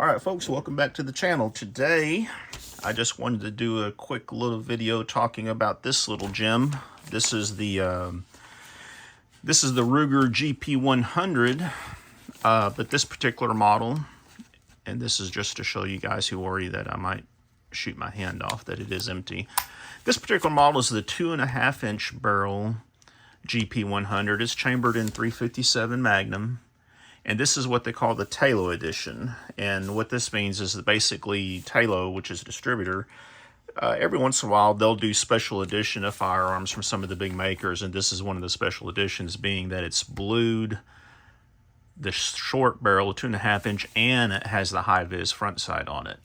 Alright folks, welcome back to the channel. Today I just wanted to do a quick little video talking about this little gem. This is the Ruger GP100, but this particular model, and this is just to show you guys who worry that I might shoot my hand off, that it is empty. This particular model is the 2.5-inch barrel GP100. It's chambered in .357 Magnum. And this is what they call the Talo Edition. And what this means is that basically Talo, which is a distributor, every once in a while they'll do special edition of firearms from some of the big makers. And this is one of the special editions, being that it's blued, the short barrel, 2.5-inch, and it has the high-vis front sight on it.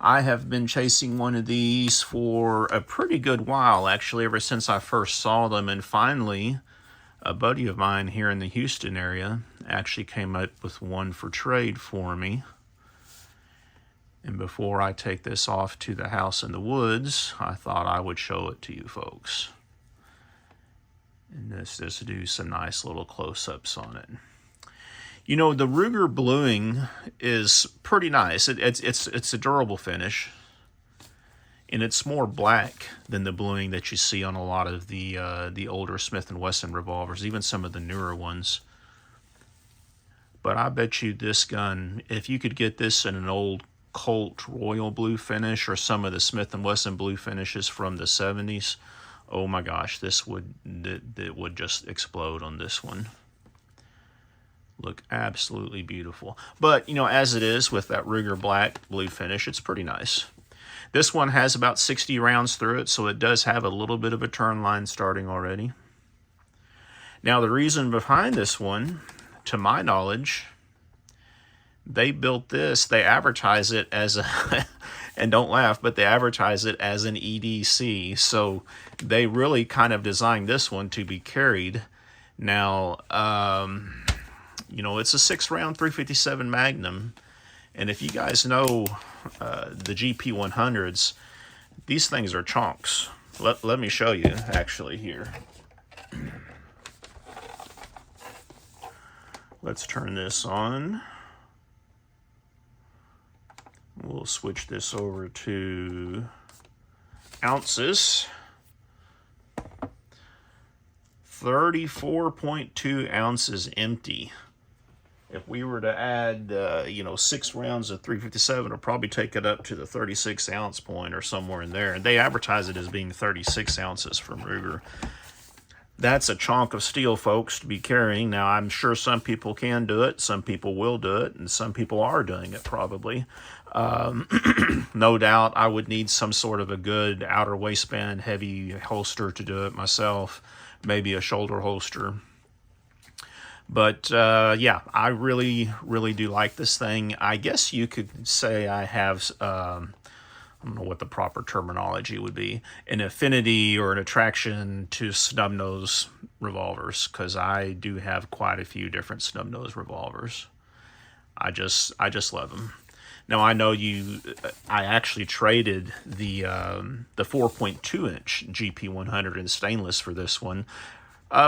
I have been chasing one of these for a pretty good while, actually, ever since I first saw them. And finally, a buddy of mine here in the Houston area actually came up with one for trade for me. And before I take this off to the house in the woods, I thought I would show it to you folks. And let's just do some nice little close-ups on it. You know, the Ruger bluing is pretty nice. It's a durable finish. And it's more black than the bluing that you see on a lot of the older Smith & Wesson revolvers, even some of the newer ones. But I bet you this gun, if you could get this in an old Colt royal blue finish or some of the Smith & Wesson blue finishes from the 70s, oh my gosh, it would just explode on this one. Look absolutely beautiful. But, you know, as it is with that Ruger black blue finish, it's pretty nice. This one has about 60 rounds through it, so it does have a little bit of a turn line starting already. Now, the reason behind this one, to my knowledge, they built this, they advertise it as a, and don't laugh, but they advertise it as an EDC. So they really kind of designed this one to be carried. Now, you know, it's a 6-round .357 Magnum. And if you guys know the GP100s, these things are chunks. Let me show you actually here. Let's turn this on. We'll switch this over to ounces. 34.2 ounces empty. If we were to add, you know, 6 rounds of .357, it'll probably take it up to the 36-ounce point or somewhere in there. And they advertise it as being 36 ounces from Ruger. That's a chunk of steel, folks, to be carrying. Now, I'm sure some people can do it, some people will do it, and some people are doing it probably. No doubt I would need some sort of a good outer waistband, heavy holster to do it myself, maybe a shoulder holster. But, yeah, I really do like this thing. I guess you could say I have, I don't know what the proper terminology would be, an affinity or an attraction to snub-nose revolvers, because I do have quite a few different snub-nose revolvers. I just love them. Now, I know I actually traded the 4.2-inch GP100 in stainless for this one.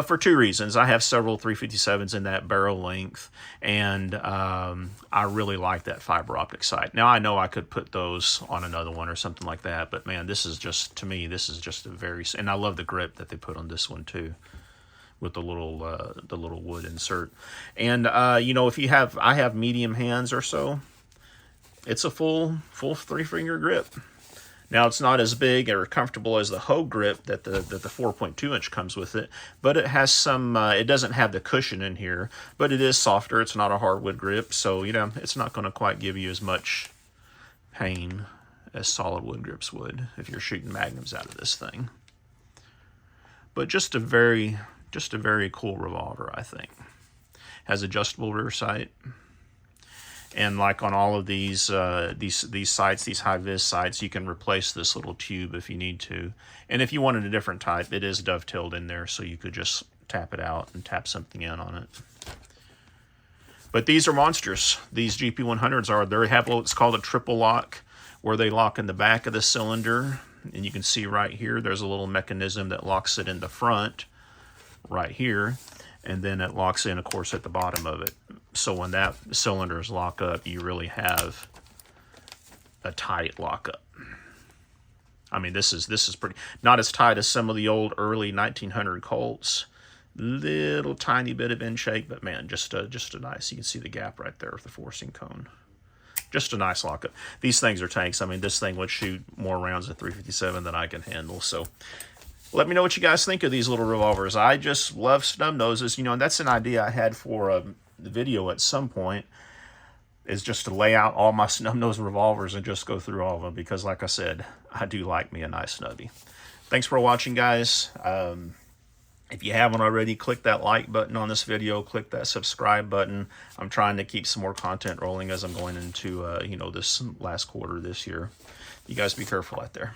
For two reasons. I have several .357s in that barrel length, and I really like that fiber optic sight. Now, I know I could put those on another one or something like that, but man, this is just, to me, this is just a very, and I love the grip that they put on this one too, with the little wood insert. And you know, if you have, I have medium hands or so, it's a full 3-finger grip. Now, it's not as big or comfortable as the Hogue grip that the 4.2-inch comes with it, but it has some, it doesn't have the cushion in here, but it is softer. It's not a hardwood grip, so, you know, it's not going to quite give you as much pain as solid wood grips would if you're shooting magnums out of this thing. But just a very cool revolver, I think. Has adjustable rear sight. And like on all of these sights, these high-vis sights, you can replace this little tube if you need to. And if you wanted a different type, it is dovetailed in there, so you could just tap it out and tap something in on it. But these are monsters. These GP100s are. They have what's called a triple lock, where they lock in the back of the cylinder. And you can see right here, there's a little mechanism that locks it in the front, right here. And then it locks in, of course, at the bottom of it. So when that cylinders lock up, you really have a tight lockup. I mean, this is pretty, not as tight as some of the old early 1900 Colts. Little tiny bit of end shake, but man, just a nice. You can see the gap right there with the forcing cone. Just a nice lockup. These things are tanks. I mean, this thing would shoot more rounds at 357 than I can handle. So let me know what you guys think of these little revolvers. I just love snub noses, you know, and that's an idea I had for the video at some point, is just to lay out all my snub nose revolvers and just go through all of them, because like I said, I do like me a nice snubby. Thanks for watching, guys. If you haven't already, click that like button on this video, click that subscribe button. I'm trying to keep some more content rolling as I'm going into you know, this last quarter this year. You guys be careful out there.